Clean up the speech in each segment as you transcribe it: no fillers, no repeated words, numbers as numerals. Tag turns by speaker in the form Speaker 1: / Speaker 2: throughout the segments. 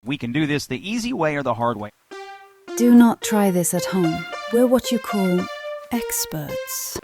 Speaker 1: We can do this the easy way or the hard way.
Speaker 2: Do not try this at home. We're what you call experts.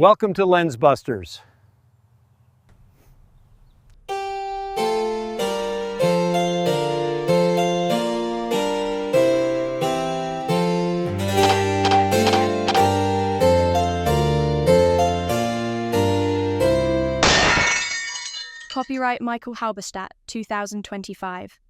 Speaker 3: Welcome to Lensbusters.
Speaker 4: Copyright Michael Halberstadt, 2025.